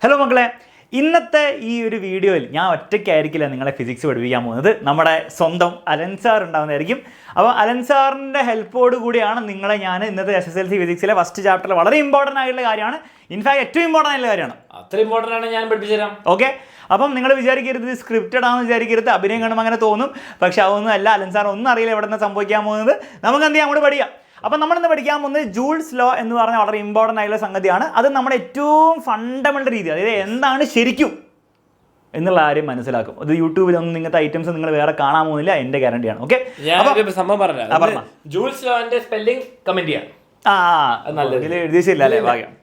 Hello മക്കളെ, ഇന്നത്തെ ഈ ഒരു വീഡിയോയിൽ ഞാൻ ഒറ്റയ്ക്കായിരിക്കില്ല നിങ്ങളെ ഫിസിക്സ് പഠിപ്പിക്കാൻ പോകുന്നത്. നമ്മുടെ സ്വന്തം അലൻ സാർ ഉണ്ടാകുന്നതായിരിക്കും. അപ്പോൾ അലൻ സാറിൻ്റെ ഹെൽപ്പോട് കൂടിയാണ് നിങ്ങളെ ഞാൻ ഇന്നത്തെ SSLC ഫിസിക്സിലെ ഫസ്റ്റ് ചാപ്റ്ററിൽ വളരെ ഇമ്പോർട്ടൻ്റ് ആയിട്ടുള്ള കാര്യമാണ്, ഇൻഫാക്ട് ഏറ്റവും ഇമ്പോർട്ടൻ്റ് ആയിട്ടുള്ള കാര്യമാണ്. അത്ര ഇമ്പോർട്ടൻ്റ് ആണ്, ഞാൻ പഠിപ്പിച്ചു തരാം. ഓക്കെ, അപ്പം നിങ്ങൾ വിചാരിക്കരുത് സ്ക്രിപ്റ്റഡ് ആണെന്ന് വിചാരിക്കരുത്. അഭിനയം കാണുമ്പോൾ അങ്ങനെ തോന്നും, പക്ഷെ അതൊന്നും അല്ല. അലൻ സാർ ഒന്നും അറിയില്ല എവിടെ നിന്ന് സംഭവിക്കാൻ പോകുന്നത്. നമുക്ക് എന്ത് ചെയ്യാം, അങ്ങോട്ട് പഠിക്കാം. അപ്പം നമ്മളിന്ന് പഠിക്കാൻ പോകുന്നത് ജൂൾസ് ലോ എന്ന് പറഞ്ഞാൽ വളരെ ഇമ്പോർട്ടൻ്റ് ആയിട്ടുള്ള സംഗതിയാണ്. അത് നമ്മുടെ ഏറ്റവും ഫണ്ടമെൻ്റൽ രീതി, അതായത് എന്താണ് ശരിക്കും എന്നുള്ള കാര്യം മനസ്സിലാക്കും. അത് യൂട്യൂബിലൊന്നും ഇങ്ങനത്തെ ഐറ്റംസ് നിങ്ങൾ വേറെ കാണാൻ പോകുന്നില്ല, എൻ്റെ ഗ്യാരണ്ടിയാണ്. ഓക്കെ, സംഭവം പറഞ്ഞു. ജൂൾസ് ലോന്റെ സ്പെല്ലിംഗ് കമന്റ് ചെയ്യാം. എഴുതിയില്ല അല്ലേ, ഭാഗ്യം.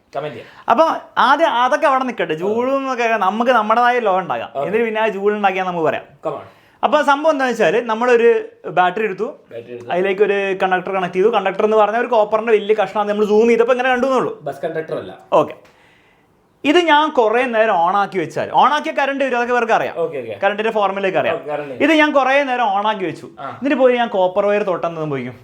അപ്പം ആദ്യം അതൊക്കെ അവിടെ നിൽക്കട്ടെ. ജൂളും ഒക്കെ നമുക്ക് നമ്മുടേതായ ലോ ഉണ്ടാകാം, എന്നിട്ട് പിന്നെ ആ ജൂൾ ഉണ്ടാക്കിയാൽ നമുക്ക് പറയാം. അപ്പോൾ സംഭവം എന്താണെന്ന് വെച്ചാൽ നമ്മളൊരു ബാറ്ററി എടുത്തു, അതിലേക്ക് ഒരു കണ്ടക്ടർ കണക്ട് ചെയ്തു. കണ്ടക്ടർ എന്ന് പറഞ്ഞാൽ ഒരു കോപ്പറിന്റെ വലിയ കഷ്ണം നമ്മൾ സൂം ചെയ്തപ്പോൾ ഇങ്ങനെ കണ്ടുന്നുള്ളൂ. ബസ് കണ്ടക്ടർ അല്ല. ഓക്കെ, ഇത് ഞാൻ കുറേ നേരം ഓണാക്കി വെച്ചാൽ, ഓണാക്കിയ കറണ്ട് വരും, അതൊക്കെ ഇവർക്ക് അറിയാം, കറണ്ടിന്റെ ഫോർമുലയൊക്കെ അറിയാം. ഇത് ഞാൻ കുറേ നേരം ഓണാക്കി വെച്ചു, എന്നിട്ട് പോയി ഞാൻ കോപ്പർ വയർ തൊട്ടെന്ന് സംഭവിക്കും,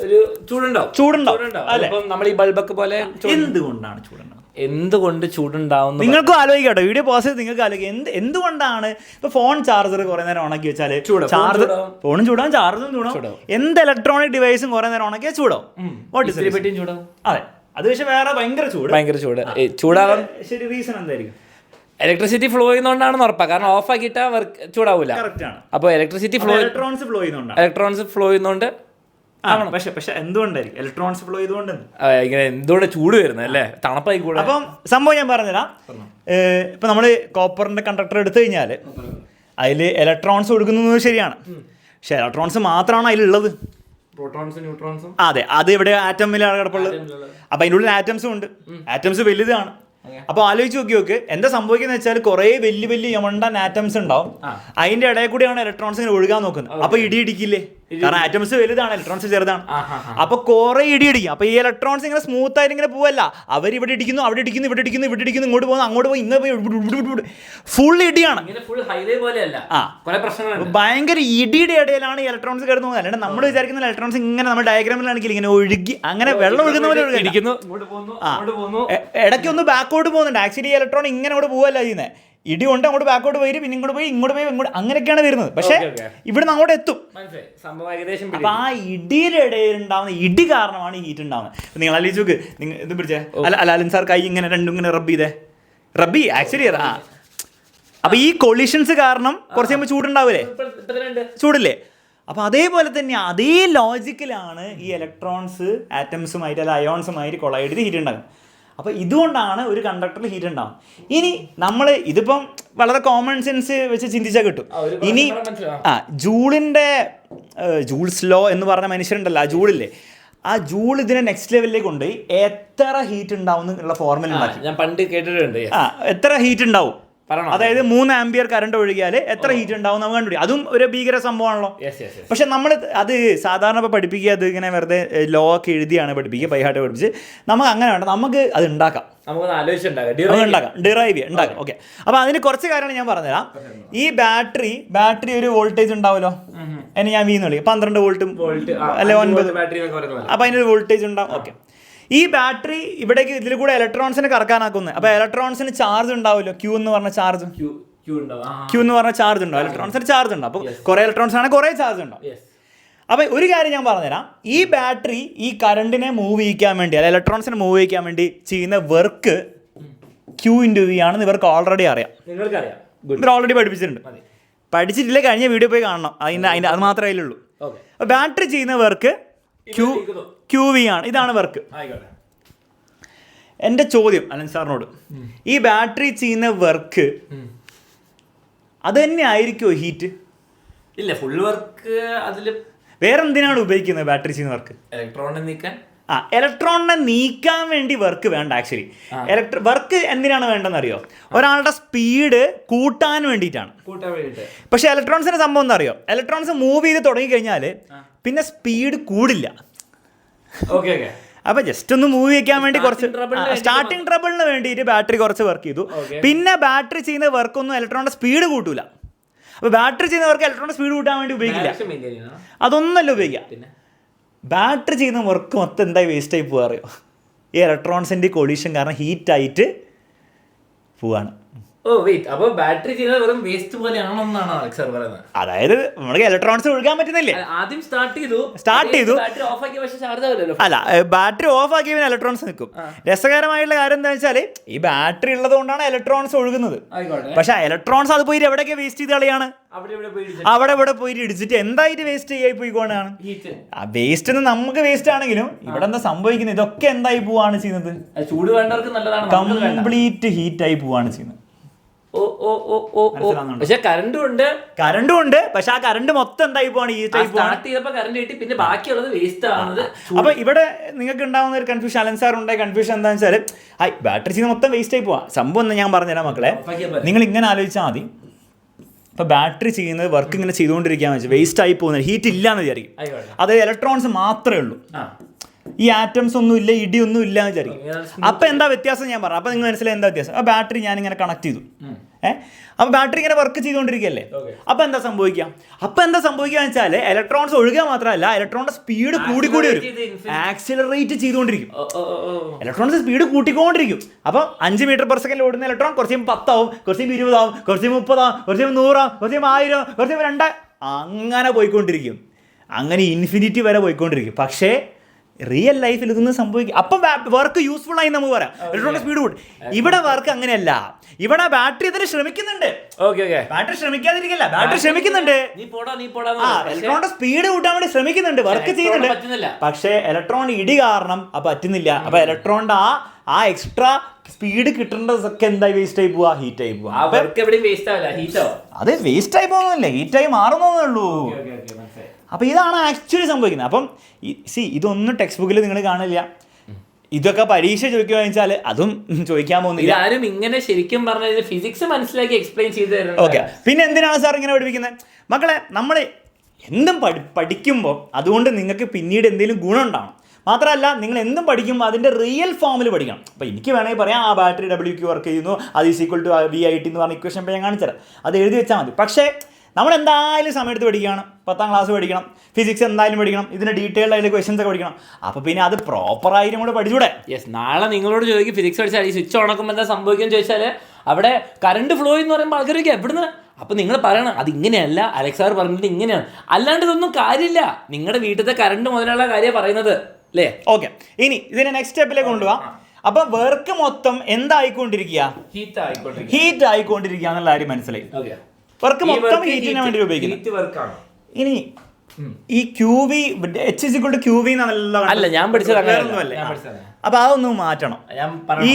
ഒരു ചൂടുണ്ടാവും അല്ലെ. നമ്മൾ ഈ ബൾബൊക്കെ പോലെ എന്തുകൊണ്ടാണ് ചൂടുണ്ടാവും? എന്തുകൊണ്ട് ചൂടുണ്ടാവുന്നു നിങ്ങൾക്കും ആലോചിക്കട്ടോ, വീഡിയോ പോസ് ചെയ്ത് നിങ്ങൾക്ക് ആലോചിക്കാം എന്തുകൊണ്ടാണ്. ഇപ്പൊ ഫോൺ ചാർജർ കുറെ നേരം ഓണാക്കി വെച്ചാൽ ചാർജർ, ഫോണും ചൂടാവും, ചാർജറും ചൂടാവും. എന്ത് ഇലക്ട്രോണിക് ഡിവൈസും കുറെ നേരം ഓണാക്കിയാൽ ചൂടാവും. അതെ, അത് പക്ഷെ വേറെ ഭയങ്കര ചൂടാവാൻ ശരി റീസൺ എന്തായിരിക്കും? ഇലക്ട്രിസിറ്റി ഫ്ലോ ചെയ്യുന്നോണ്ടാണെന്ന് ഉറപ്പാണ്. കാരണം ഓഫ് ആക്കിയിട്ടാ ചൂടാവൂല. അപ്പൊ ഇലക്ട്രിസിറ്റി ഇലക്ട്രോൺസ് ഫ്ലോ ചെയ്യുന്നോണ്ട്. പക്ഷെ എന്തുകൊണ്ടായിരിക്കും ഇലക്ട്രോൺസ് ഫ്ലോ ചെയ്തുകൊണ്ട് ഇങ്ങനെ എന്തുകൊണ്ട് ചൂട് വരുന്നത് അല്ലേ, തണുപ്പായി കൂടെ. അപ്പം സംഭവം ഞാൻ പറഞ്ഞുതരാം. ഇപ്പൊ നമ്മള് കോപ്പറിന്റെ കണ്ടക്ടർ എടുത്തു കഴിഞ്ഞാൽ അതിൽ ഇലക്ട്രോൺസ് കൊടുക്കുന്നത് ശരിയാണ്, പക്ഷെ ഇലക്ട്രോൺസ് മാത്രമാണ് അതിലുള്ളത്. അതെ, അത് ഇവിടെ ആറ്റമിലാണ് കിടപ്പുള്ളത്. അപ്പൊ അതിൻ്റെ ഉള്ളിൽ ആറ്റംസും ഉണ്ട്, ആറ്റംസ് വലുതാണ്. അപ്പൊ ആലോചിച്ച് നോക്കി എന്താ സംഭവിക്കുന്നത് വെച്ചാൽ കുറെ വലിയ വലിയ യമണ്ടൻ ആറ്റംസ് ഉണ്ടാവും, അതിന്റെ ഇടയിൽ കൂടിയാണ് ഇലക്ട്രോൺസ് ഇങ്ങനെ ഒഴുകാൻ നോക്കുന്നത്. അപ്പൊ ഇടി ഇടിക്കില്ലേ, കാരണം ആറ്റംസ് വലുതാണ്, ഇലക്ട്രോൺസ് ചെറുതാണ്. അപ്പൊ കുറെ ഇടി ഇടിക്കും. അപ്പൊ ഈ ഇലക്ട്രോൺസ് ഇങ്ങനെ സ്മൂത്ത് ആയിട്ട് ഇങ്ങനെ പോവല്ല, അവർ ഇവിടെ ഇടിക്കുന്നു, അവിടെ ഇടിക്കുന്നു, ഇവിടെ ഇടിക്കുന്നു, ഇവിടെ ഇടിക്കുന്നു, ഇങ്ങോട്ട് പോകുന്നു, അങ്ങോട്ട് പോയി, ഇങ്ങനെ പോയി, ഫുൾ ഇടിയാണ്. ഭയങ്കര ഇടിയുടെ ഇടയിലാണ് ഈ ഇലക്ട്രോൺസ് കിടന്നു പോകുന്നത്. അല്ലാണ്ട് നമ്മൾ വിചാരിക്കുന്ന ഇലക്ട്രോൺസ് ഇങ്ങനെ നമ്മൾ ഡയഗ്രാമിലാണെങ്കിൽ ഇങ്ങനെ ഒഴുകി അങ്ങനെ വെള്ളം ഒഴുകുന്ന പോലെ ഇടയ്ക്ക് ഒന്ന് ബാക്കോട്ട് പോകുന്നുണ്ട്. ആക്ച്വലി ഈ ഇലക്ട്രോൺ ഇങ്ങനെ അങ്ങോട്ട് പോവല്ല ചെയ്യുന്നത്, ഇടി കൊണ്ട് അങ്ങോട്ട് ബാക്കോട്ട് പോയി, പിന്നെ ഇങ്ങോട്ട് പോയി, ഇങ്ങോട്ട് പോയി, ഇങ്ങോട്ട് അങ്ങനെയൊക്കെയാണ് വരുന്നത്. പക്ഷെ ഇവിടുന്ന് അങ്ങോട്ട് എത്തും. അപ്പൊ ആ ഇടിയുടെ ഇടയിൽ ഉണ്ടാവുന്ന ഇടി കാരണമാണ് ഈ ഹീറ്റ് ഉണ്ടാവുന്നത്. നിങ്ങൾ ആലോചിച്ച് നോക്ക്, നിങ്ങൾ ഇത് പിടിച്ചേ, അലൻ സാർ കൈ ഇങ്ങനെ രണ്ടും ഇങ്ങനെ റബ്ബി ആക്ച്വലി അപ്പൊ ഈ കൊളിഷൻസ് കാരണം കുറച്ച് കഴിയുമ്പോൾ ചൂടുണ്ടാവില്ലേ, ചൂടില്ലേ? അപ്പൊ അതേപോലെ തന്നെ അതേ ലോജിക്കിലാണ് ഈ ഇലക്ട്രോൺസ് ആറ്റംസുമായിട്ട് അല്ല അയോൺസുമായിട്ട് കൊളൈഡ് ചെയ്ത് ഹീറ്റ് ഉണ്ടാകും. അപ്പോൾ ഇതുകൊണ്ടാണ് ഒരു കണ്ടക്ടറിൽ ഹീറ്റ് ഉണ്ടാവും. ഇനി നമ്മൾ ഇതിപ്പം വളരെ കോമൺ സെൻസ് വെച്ച് ചിന്തിച്ചാൽ കിട്ടും. ഇനി ജൂൾസ് ലോ എന്ന് പറഞ്ഞ മനുഷ്യരുണ്ടല്ലോ, ആ ജൂളില്ലേ, ആ ജൂൾ ഇതിനെ നെക്സ്റ്റ് ലെവലിലേക്ക് കൊണ്ട് എത്ര ഹീറ്റ് ഉണ്ടാവും എന്നുള്ള ഫോർമുല ഉണ്ടാക്കി. ഞാൻ പണ്ട് കേട്ടിട്ടുണ്ട്. എത്ര ഹീറ്റ് ഉണ്ടാവും, അതായത് 3 ആംപിയർ കറണ്ട് ഒഴുകിയാൽ എത്ര ഹീറ്റ് ഉണ്ടാവും നമുക്ക് കണ്ടുപിടിക്കും. അതും ഒരു ഭീകര സംഭവമാണല്ലോ. പക്ഷെ നമ്മൾ അത് സാധാരണ ഇപ്പോൾ പഠിപ്പിക്കുക, അത് ഇങ്ങനെ വെറുതെ ലോ ഒക്കെ എഴുതിയാണ് പഠിപ്പിക്കുക, ബൈഹാർട്ട് പഠിപ്പിച്ച്. നമുക്ക് അങ്ങനെ വേണ്ട, നമുക്ക് അത് ഉണ്ടാക്കാം, ഡിറൈവ് ഉണ്ടാക്കാം. ഓക്കെ, അപ്പോൾ അതിന് കുറച്ച് കാര്യമാണ് ഞാൻ പറഞ്ഞുതരാം. ഈ ബാറ്ററി ഒരു വോൾട്ടേജ് ഉണ്ടാവുമല്ലോ, അതിന് ഞാൻ വീന്ന് വിളിക്കും 12 വോൾട്ടും അല്ലെ 9, അപ്പോൾ അതിനൊരു വോൾട്ടേജ് ഉണ്ടാവും. ഓക്കെ, ഈ ബാറ്ററി ഇവിടേക്ക് ഇതിൽ കൂടെ ഇലക്ട്രോൺസിനെ കറക്കാനാക്കുന്നത്. അപ്പൊ ഇലക്ട്രോൺസിന് ചാർജ് ഉണ്ടാവുമല്ലോ, ക്യൂ എന്ന് പറഞ്ഞ ചാർജ് ഉണ്ടാവും, ഇലക്ട്രോൺസിന് ചാർജ് ഉണ്ടാവും. അപ്പോൾ കുറെ ഇലക്ട്രോൺസ് ആണ്, കുറെ ചാർജ് ഉണ്ടാവും. അപ്പൊ ഒരു കാര്യം ഞാൻ പറഞ്ഞുതരാം, ഈ ബാറ്ററി ഈ കറണ്ടിനെ മൂവ് ചെയ്യിക്കാൻ വേണ്ടി അല്ലെ ഇലക്ട്രോൺസിനെ മൂവ് ചെയ്യിക്കാൻ വേണ്ടി ചെയ്യുന്ന വർക്ക് Q/V ആണെന്ന് ഇവർക്ക് ഓൾറെഡി അറിയാം. ഇവർ ഓൾറെഡി പഠിപ്പിച്ചിട്ടുണ്ട്. പഠിച്ചിട്ടില്ല, കഴിഞ്ഞ വീഡിയോ പോയി കാണണം, അതിന്റെ അത് മാത്രമേ അതിലുള്ളൂ. അപ്പൊ ബാറ്ററി ചെയ്യുന്ന വർക്ക് QV ആണ്, ഇതാണ് വർക്ക്. എൻ്റെ ചോദ്യം അലൻ സാറിനോട്, ഈ ബാറ്ററി ചെയ്യുന്ന വർക്ക് അത് തന്നെ ആയിരിക്കുമോ ഹീറ്റ്? ഇല്ല, ഫുൾ വർക്ക് അതിൽ വേറെ എന്തിനാണ് ഉപയോഗിക്കുന്നത് ബാറ്ററി ചെയ്യുന്ന വർക്ക്? ഇലക്ട്രോണിനെ നീക്കാൻ വേണ്ടി വർക്ക് വേണ്ട. ആക്ച്വലി വർക്ക് എന്തിനാണ് വേണ്ടതെന്ന് അറിയോ? ഒരാളുടെ സ്പീഡ് കൂട്ടാൻ വേണ്ടിയിട്ടാണ്. പക്ഷെ ഇലക്ട്രോൺസിന്റെ സംഭവം എന്താ അറിയോ? ഇലക്ട്രോൺസ് മൂവ് ചെയ്ത് തുടങ്ങിക്കഴിഞ്ഞാൽ പിന്നെ സ്പീഡ് കൂടില്ല. അപ്പൊ ജസ്റ്റ് ഒന്ന് മൂവ് ചെയ്യാൻ വേണ്ടി കുറച്ച് സ്റ്റാർട്ടിങ് ട്രബിളിന് വേണ്ടിയിട്ട് ബാറ്ററി കുറച്ച് വർക്ക് ചെയ്തു. പിന്നെ ബാറ്ററി ചെയ്യുന്ന വർക്കൊന്നും ഇലക്ട്രോണിന്റെ സ്പീഡ് കൂട്ടൂല. അപ്പൊ ബാറ്ററി ചെയ്യുന്ന വർക്ക് ഇലക്ട്രോണിന്റെ സ്പീഡ് കൂട്ടാൻ വേണ്ടി ഉപയോഗിക്കില്ല, അതൊന്നല്ല ഉപയോഗിക്കുക. ബാറ്ററി ചെയ്യുന്ന വർക്ക് മൊത്തം എന്തായി വേസ്റ്റ് ആയി പോകാറിയോ? ഈ ഇലക്ട്രോൺസിൻ്റെ കൊളീഷൻ കാരണം ഹീറ്റായിട്ട് പോവാണ്. ഓ വെയിറ്റ്, അപ്പോൾ ബാറ്ററി ചെയ്യുന്നത് വെറും വേസ്റ്റ് പോലെയാണെന്നാണ് അലക്സ് സാർ പറയുന്നത്. അതായത് നമുക്ക് ഇലക്ട്രോണിക്സ് ഒഴുകാൻ പറ്റുന്നില്ലേ? ആദ്യം സ്റ്റാർട്ട് ചെയ്തു ബാറ്ററി ഓഫ് ആക്കിയ പക്ഷേ ചാർജ് ആവില്ലല്ലോ. അല്ല, ബാറ്ററി ഓഫ് ആക്കിയ ഇലക്ട്രോൺസ് നിൽക്കും. രസകരമായിട്ടുള്ള കാര്യം എന്താ വെച്ചാൽ ഈ ബാറ്ററി ഉള്ളത് കൊണ്ടാണ് ഇലക്ട്രോൺസ് ഒഴുകുന്നത്. പക്ഷെ ഇലക്ട്രോൺസ് അത് പോയി എവിടെയൊക്കെ വേസ്റ്റ് ചെയ്ത് കളയാണ്? അവിടെ ഇവിടെ പോയിട്ട് ഇടിച്ചിട്ട് എന്തായിട്ട് വേസ്റ്റ് ചെയ്യായി പോയിക്കോണാണ്. ആ വേസ്റ്റ് നമുക്ക് വേസ്റ്റ് ആണെങ്കിലും ഇവിടെ എന്താ സംഭവിക്കുന്നത്? ഇതൊക്കെ എന്തായി പോവാണ് ചെയ്യുന്നത്? ചൂട് വേണ്ടവർക്ക് നല്ലതാണ്, കംപ്ലീറ്റ് ഹീറ്റായി പോവാണ് ചെയ്യുന്നത്. പക്ഷെ കറണ്ടും ഉണ്ട്. പക്ഷെ ആ കറണ്ട് മൊത്തം എന്തായി പോവാണ്? കറണ്ട് കിട്ടി, പിന്നെ ബാക്കിയുള്ളത് വേസ്റ്റ് ആവുന്നത്. അപ്പൊ ഇവിടെ നിങ്ങൾക്ക് ഉണ്ടാവുന്ന ഒരു കൺഫ്യൂഷൻ, അലൻ സാർ ഉണ്ടായ കൺഫ്യൂഷൻ എന്താണെന്ന് വെച്ചാൽ ബാറ്ററി ചെയ്യുന്ന മൊത്തം വേസ്റ്റ് ആയി പോവാ. സംഭവം എന്ന് ഞാൻ പറഞ്ഞുതരാം മക്കളെ. നിങ്ങൾ ഇങ്ങനെ ആലോചിച്ചാൽ മതി. ഇപ്പൊ ബാറ്ററി ചെയ്യുന്നത് വർക്ക് ഇങ്ങനെ ചെയ്തുകൊണ്ടിരിക്കാന്ന് വെച്ചാൽ വേസ്റ്റ് ആയി പോകുന്നത്, ഹീറ്റ് ഇല്ലാന്ന് വിചാരിക്കും. അതായത് ഇലക്ട്രോൺസ് മാത്രമേ ഉള്ളൂ, ഈ ആറ്റംസ് ഒന്നും ഇല്ല, ഇടിയൊന്നും ഇല്ല എന്ന് വിചാരിക്കും. അപ്പൊ എന്താ വ്യത്യാസം ഞാൻ പറഞ്ഞു. അപ്പൊ നിങ്ങൾ മനസ്സിലായി എന്താ വ്യത്യാസം? ആ ബാറ്ററി ഞാൻ ഇങ്ങനെ കണക്ട് ചെയ്തു, അപ്പൊ ബാറ്ററി ഇങ്ങനെ വർക്ക് ചെയ്തുകൊണ്ടിരിക്കുകയല്ലേ. അപ്പൊ എന്താ സംഭവിക്കുക വെച്ചാൽ ഇലക്ട്രോൺസ് ഒഴുകുക മാത്രമല്ല, ഇലക്ട്രോണിന്റെ സ്പീഡ് കൂടി വരും, ആക്സിലറേറ്റ് ചെയ്തുകൊണ്ടിരിക്കും. ഇലക്ട്രോൺസ് സ്പീഡ് കൂട്ടിക്കൊണ്ടിരിക്കും. അപ്പൊ 5 മീറ്റർ/സെക്കൻഡിൽ ഓടുന്ന ഇലക്ട്രോൺ കുറച്ച് 10 ആവും, കുറച്ച് 20 ആവും, കുറച്ച് 30 ആവും, കുറച്ച് 100 ആവും, കുറച്ച് 1000, കുറച്ച് 2000, അങ്ങനെ പോയിക്കൊണ്ടിരിക്കും. അങ്ങനെ ഇൻഫിനിറ്റി വരെ പോയിക്കൊണ്ടിരിക്കും. പക്ഷേ റിയൽ ലൈഫിൽ ഇതൊന്നും സംഭവിക്കും. അപ്പം വർക്ക് യൂസ്ഫുൾ ആയി നമുക്ക് പറയാം, ഇലക്ട്രോണിക് സ്പീഡ് കൂട്ടും. ഇവിടെ വർക്ക് അങ്ങനെയല്ല. ഇവിടെ ബാറ്ററി ഇതിന് ശ്രമിക്കുന്നുണ്ട്. ബാറ്ററി ശ്രമിക്കാതിരിക്കില്ല, ബാറ്ററി ശ്രമിക്കുന്നുണ്ട്. ഇലക്ട്രോണിന്റെ സ്പീഡ് കൂട്ടാൻ വേണ്ടി ശ്രമിക്കുന്നുണ്ട്, വർക്ക് ചെയ്യുന്നുണ്ട്. പക്ഷേ ഇലക്ട്രോൺ ഇടി കാരണം പറ്റുന്നില്ല. അപ്പൊ ഇലക്ട്രോണിന്റെ ആ എക്സ്ട്രാ സ്പീഡ് കിട്ടേണ്ടതൊക്കെ എന്തായി വേസ്റ്റ് ആയി പോവാ? ഹീറ്റ് ആയി പോവാ. അത് വേസ്റ്റ് ആയി പോകുന്നില്ല, ഹീറ്റായി മാറുന്നേ ഉള്ളൂ. അപ്പോൾ ഇതാണ് ആക്ച്വലി സംഭവിക്കുന്നത്. അപ്പം ഇതൊന്നും ടെക്സ്റ്റ് ബുക്കിൽ നിങ്ങൾ കാണില്ല. ഇതൊക്കെ പരീക്ഷ ചോദിക്കുക വെച്ചാൽ അതും ചോദിക്കാൻ പോകുന്നില്ല. ആരും ഇങ്ങനെ ശരിക്കും പറഞ്ഞ ഫിസിക്സ് മനസ്സിലാക്കി എക്സ്പ്ലെയിൻ ചെയ്ത് തരുന്നത്. ഓക്കെ, പിന്നെ എന്തിനാണ് സാർ ഇങ്ങനെ പഠിപ്പിക്കുന്നത്? മക്കളെ, നമ്മൾ എന്തും പഠിക്കുമ്പോൾ അതുകൊണ്ട് നിങ്ങൾക്ക് പിന്നീട് എന്തെങ്കിലും ഗുണം ഉണ്ടാവണം. മാത്രമല്ല, നിങ്ങൾ എന്തും പഠിക്കുമ്പോൾ അതിൻ്റെ റിയൽ ഫോമിൽ പഠിക്കണം. അപ്പോൾ എനിക്ക് വേണമെങ്കിൽ പറയാം, ആ ബാറ്ററി WQ വർക്ക് ചെയ്യുന്നു, അത് = VIT എന്ന് പറഞ്ഞ ഇക്വേഷൻ ഞാൻ കാണിച്ചുതരാം, അത് എഴുതി വെച്ചാൽ മതി. പക്ഷേ നമ്മൾ എന്തായാലും സമയത്ത് പഠിക്കുകയാണ്, 10ാം ക്ലാസ് പഠിക്കണം, ഫിസിക്സ് എന്തായാലും പഠിക്കണം, ഇതിൻ്റെ ഡീറ്റെയിൽഡ് ആയിട്ടുള്ള ക്വസ്റ്റൻസ് ഒക്കെ പഠിക്കണം. അപ്പോൾ പിന്നെ അത് പ്രോപ്പറായിട്ട് കൂടെ പഠിച്ചൂടെ? യെസ്, നാളെ നിങ്ങളോട് ചോദിക്കും ഫിസിക്സ് പഠിച്ചാൽ ഈ സ്വിച്ച് ഉണക്കുമ്പോൾ എന്താ സംഭവിക്കുമെന്ന് ചോദിച്ചാൽ അവിടെ കറണ്ട് ഫ്ലോ എന്ന് പറയുമ്പോൾ ആൾക്കാർക്ക് എവിടുന്ന്? അപ്പോൾ നിങ്ങൾ പറയണം അത് ഇങ്ങനെയല്ല, അലക്സ് സാർ പറഞ്ഞിട്ട് ഇങ്ങനെയാണ്. അല്ലാണ്ട് ഇതൊന്നും കാര്യമില്ല, നിങ്ങളുടെ വീട്ടിലത്തെ കറണ്ട് മുതലുള്ള കാര്യമാണ് പറയുന്നത് അല്ലേ? ഓക്കെ, ഇനി ഇതിനെ നെക്സ്റ്റ് സ്റ്റെപ്പിലേക്ക് കൊണ്ടുപോകാം. അപ്പൊ വർക്ക് മൊത്തം എന്തായിക്കൊണ്ടിരിക്കുക? ഹീറ്റ് ആയിക്കൊണ്ടിരിക്കുക എന്നുള്ള കാര്യം മനസ്സിലായി. വർക്ക് മൊത്തം ഹീറ്റിന് വേണ്ടി ഉപയോഗിക്കുന്നത്. ഇനി ഈ QV H=QV അല്ല ഞാൻ പഠിച്ചത്. അപ്പൊ അതൊന്നും മാറ്റണം. ഈ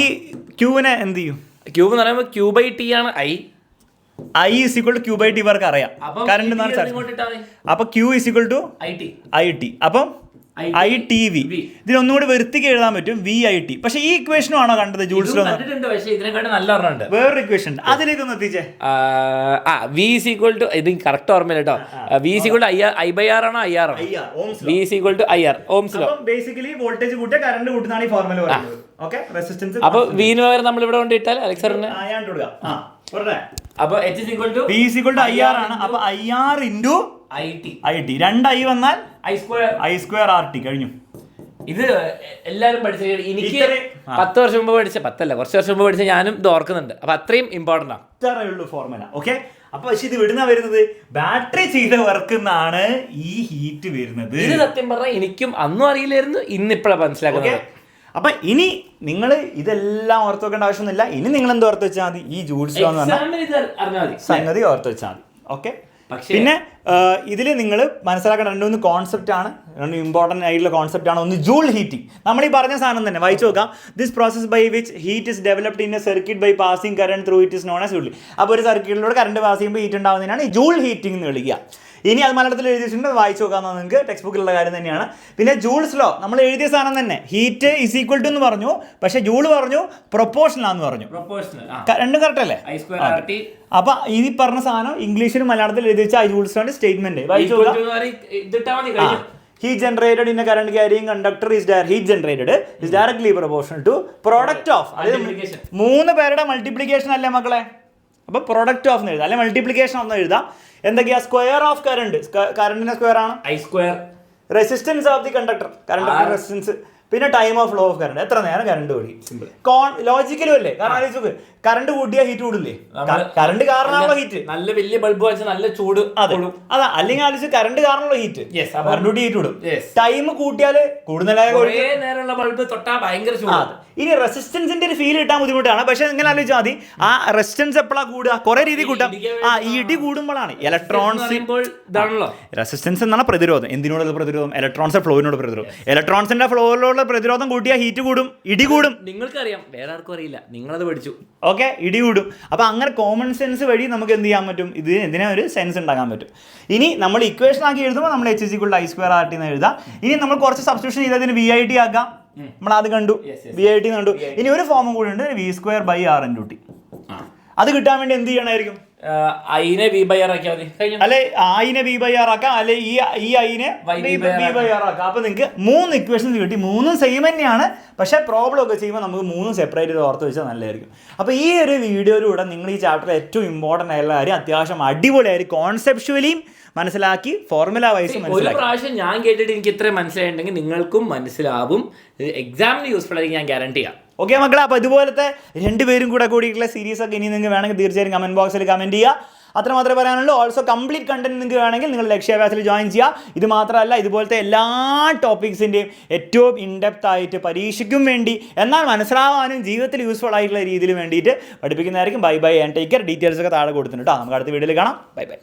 ക്യൂവിനെ എന്ത് ചെയ്യും? ക്യൂബ് എന്ന് പറയുമ്പോൾ Q/T ആണ്. I Q/T വർക്ക് അറിയാം, കറണ്ട്. അപ്പൊ Q IT. അപ്പം ITV. ഇതിനൊന്നുകൂടി വൃത്തിക്ക് എഴുതാൻ പറ്റും, VIT. പക്ഷെ ഈ ഇക്വേഷനും ആണോ കണ്ടത് ജൂൾസ് ലോ? വേറൊരു ഇക്വേഷൻ അതിലേക്ക് ഒന്ന് എത്തിച്ചേ. V ഇത് കറക്റ്റ് ഓർമ്മയില്ല കേട്ടോ. V/I/R ആണോ IR ആണോ? V/IR ohm's law. Basically voltage കൂട്ടിയ കറണ്ട് കൂട്ടുന്നതാണ് ഈ ഫോർമുല പറയുന്നത്. Okay, resistance. അപ്പോൾ വിന് പകരം നമ്മൾ ഇവിടെ കൊണ്ടിട്ടാൽ അലക്സ് സാറിന് അപ്പൊ V/IR ആണ്. അപ്പൊ IR × IT. 2I വന്നാൽ I²RT കഴിഞ്ഞു. ഇത് എല്ലാവരും പഠിച്ച, എനിക്ക് 10 വർഷം മുമ്പ് പഠിച്ച, 10 അല്ല കുറച്ച് വർഷം മുമ്പ് പഠിച്ച ഞാനും ഇത് ഓർക്കുന്നുണ്ട്. അപ്പൊ അത്രയും ഇമ്പോർട്ടൻ്റ് ആണ്. ഇത്രയേ ഉള്ളൂ ഫോർമുല. ഓക്കെ, അപ്പൊ പക്ഷെ ഇത് വിടുന്ന വരുന്നത് ബാറ്ററി ചെയ്ത വർക്ക് എന്നാണ് ഈ ഹീറ്റ് വരുന്നത്. ഇത് സത്യം പറഞ്ഞാൽ എനിക്കും അന്നും അറിയില്ലായിരുന്നു, ഇന്നിപ്പോഴാണ് മനസ്സിലാക്കുന്നത്. അപ്പൊ ഇനി നിങ്ങൾ ഇതെല്ലാം ഓർത്ത് വെക്കേണ്ട ആവശ്യമൊന്നുമില്ല. ഇനി നിങ്ങൾ എന്ത് ഓർത്ത് വെച്ചാൽ മതി? ഈ ജൂൾസ് ലോ എന്ന് പറഞ്ഞ സംഗതി ഓർത്ത് വെച്ചാൽ മതി. ഓക്കെ, പിന്നെ ഇതിൽ നിങ്ങൾ മനസ്സിലാക്കേണ്ട 2 കോൺസെപ്റ്റ് ആണ്, 2 ഇമ്പോർട്ടൻ്റ് ആയിട്ടുള്ള കോൺസെപ്റ്റ് ആണ്. ഒന്ന് ജൂൾ ഹീറ്റിംഗ്, നമ്മൾ ഈ പറഞ്ഞ സാധനം തന്നെ വായിച്ചു നോക്കാം. This process by which heat is developed in a circuit by passing current through it is known as Joule. അപ്പോൾ ഒരു സർക്യൂട്ടിലൂടെ കറണ്ട് പാസ് ചെയ്യുമ്പോൾ ഹീറ്റ് ഉണ്ടാകുന്നതിനാണ് ഈ ജൂൾ ഹീറ്റിംഗ് എന്ന് വിളിക്കുക. ഇനി അത് മലയാളത്തിൽ എഴുതിയിട്ടുണ്ട്, വായിച്ചു നോക്കാമെന്ന് നിങ്ങൾക്ക് ടെക്സ്റ്റ് ബുക്കിലുള്ള കാര്യം തന്നെയാണ്. പിന്നെ ജൂൾസ് ലോ നമ്മൾ എഴുതിയ സാധനം തന്നെ, ഹീറ്റ് = എന്ന് പറഞ്ഞു, പക്ഷെ ജൂൾ പറഞ്ഞു പ്രൊപ്പോർഷണൽ ആണെന്ന് പറഞ്ഞു. രണ്ടും കറക്റ്റ് അല്ലേ? അപ്പൊ ഈ പറഞ്ഞ സാധനം ഇംഗ്ലീഷിലും മലയാളത്തിൽ എഴുതി വെച്ച ജൂൾസ് ലോന്റെ സ്റ്റേറ്റ്മെന്റ് വായിച്ചു നോക്കാം. Heat generated in a current carrying conductor is directly proportional to product of. അതായത് 3 പേരുടെ മൾട്ടിപ്ലിക്കേഷൻ അല്ലേ മക്കളെ? അപ്പൊ പ്രൊഡക്റ്റ് ഓഫ് എന്ന് എഴുതാം, അല്ലെ മൾട്ടിപ്ലിക്കേഷൻ ഒന്ന് എഴുതാം. എന്തൊക്കെയാ? സ്ക്വയർ ഓഫ് കറണ്ട്, കറണ്ടിന്റെ സ്ക്വയർ ആണ് I². Resistance of the conductor, conductor resistance പിന്നെ time of flow of current, എത്ര നേരം കറണ്ട് ഓടി. സിമ്പിൾ. ലോജിക്കലും അല്ലേ? കാരണം കറണ്ട് കൂട്ടിയാൽ ഹീറ്റ് കൂടില്ലേ? കറണ്ട് കാരണമുള്ള ഹീറ്റ്. നല്ല വലിയ ബൾബ് വെച്ചാൽ നല്ല ചൂട്. അതാ, അല്ലെങ്കിൽ ആലോചിച്ച് കറണ്ട് കാരണമുള്ള ഹീറ്റ്, കറണ്ട് കൂട്ടി ഹീറ്റ് കൂടും. ടൈം കൂട്ടിയാല് കൂടുതലായ നേരമുള്ള ബൾബ് തൊട്ടാ ഭയങ്കര ചൂടാണ്. ഇനി റെസിസ്റ്റൻസിന്റെ ഒരു ഫീൽ കിട്ടാൻ ബുദ്ധിമുട്ടാണ്. പക്ഷെ ഇങ്ങനെ ആലോചിച്ചാൽ മതി, ആ റെസിസ്റ്റൻസ് എപ്പോഴാണ് കൂടുക? കുറെ രീതി കൂട്ടാം. ഇടി കൂടുമ്പോഴാണ് ഇലക്ട്രോൺസ്. റെസിസ്റ്റൻസ് എന്നാണ് പ്രതിരോധം. എന്തിനോടുള്ള പ്രതിരോധം? ഇലക്ട്രോൺസ് ഫ്ലോയിനോട് പ്രതിരോധം. ഇലക്ട്രോൺസിന്റെ ഫ്ലോയിലുള്ള പ്രതിരോധം കൂട്ടിയാൽ ഹീറ്റ് കൂടും, ഇടി കൂടും. നിങ്ങൾക്കറിയാം, വേറെ ആർക്കും അറിയില്ല, നിങ്ങളത് പഠിച്ചു. ഓക്കെ, ഇടി കൂടും. അപ്പൊ അങ്ങനെ കോമൺ സെൻസ് വഴി നമുക്ക് എന്ത് ചെയ്യാൻ പറ്റും? ഇതിനെ ഒരു സെൻസ് ഉണ്ടാക്കാൻ പറ്റും. ഇനി നമ്മൾ ഇക്വേഷൻ ആക്കി എഴുതുമ്പോൾ നമ്മൾ h=i²RT എന്ന് എഴുതാം. ഇനി നമ്മൾ കുറച്ച് സബ്സ്റ്റിറ്റ്യൂഷൻ ചെയ്തതിന് VIT ആക്കാം. നമ്മൾ അത് കണ്ടു, VIT കണ്ടു. ഇനി ഒരു ഫോമും കൂടി ഉണ്ട്, v²/r×t. അത് കിട്ടാൻ വേണ്ടി എന്ത് ചെയ്യണമായിരിക്കും? ഐനെ v/r ആക്കിയാൽ മതി. അല്ലെ ഐനെ v/r ആക്കാം, അല്ലെ ഈ ഐനെ v/r ആക്കാം. അപ്പൊ നിങ്ങൾക്ക് 3 ഇക്വേഷൻസ് കിട്ടി. 3 സെയിം തന്നെയാണ്, പക്ഷെ പ്രോബ്ലം ഒക്കെ ചെയ്യുമ്പോൾ നമുക്ക് 3 സെപ്പറേറ്റ് ചെയ്ത് ഓർത്ത് വെച്ചാൽ നല്ലതായിരിക്കും. അപ്പോൾ ഈ ഒരു വീഡിയോയിലൂടെ നിങ്ങൾ ഈ ചാപ്റ്ററിൽ ഏറ്റവും ഇമ്പോർട്ടൻ്റ് ആയുള്ള കാര്യം അത്യാവശ്യം അടിപൊളിയായി കോൺസെപ്ച്വലിയും മനസ്സിലാക്കി, ഫോർമുല വൈസ് മനസ്സിലാക്കി. ഒരു പ്രാവശ്യം ഞാൻ കേട്ടിട്ട് എനിക്ക് ഇത്രയും മനസ്സിലായിട്ടുണ്ടെങ്കിൽ നിങ്ങൾക്കും മനസ്സിലാവും. എക്സാമിന് യൂസ്ഫുൾ ആയിരിക്കും, ഞാൻ ഗ്യാരണ്ടി ചെയ്യാം. ഓക്കെ മക്കളെ, അപ്പോൾ ഇതുപോലത്തെ 2 പേരും കൂടിയിട്ടുള്ള സീരീസ് ഒക്കെ ഇനി നിങ്ങൾക്ക് വേണമെങ്കിൽ തീർച്ചയായും കമൻറ്റ് ബോക്സിൽ കമൻറ്റ് ചെയ്യുക. അത്ര മാത്രമേ പറയാനുള്ളൂ. ഓൾസോ കംപ്ലീറ്റ് കണ്ടന്റ് നിങ്ങൾക്ക് വേണമെങ്കിൽ നിങ്ങൾ ലക്ഷ്യ ബാച്ചിൽ ജോയിൻ ചെയ്യുക. ഇത് മാത്രമല്ല, ഇതുപോലത്തെ എല്ലാ ടോപ്പിക്സിൻ്റെയും ഏറ്റവും ഇൻഡെപ്ത് ആയിട്ട് പരീക്ഷയ്ക്കും വേണ്ടി, എന്നാൽ മനസ്സിലാവാനും ജീവിതത്തിൽ യൂസ്ഫുൾ ആയിട്ടുള്ള രീതിയിൽ വേണ്ടിയിട്ട് പഠിപ്പിക്കുന്നതായിരിക്കും. Bye bye and take care. Details ഒക്കെ താഴെ കൊടുത്തിട്ടുണ്ട്. നമുക്ക് അടുത്ത വീഡിയോയിൽ കാണാം. Bye by.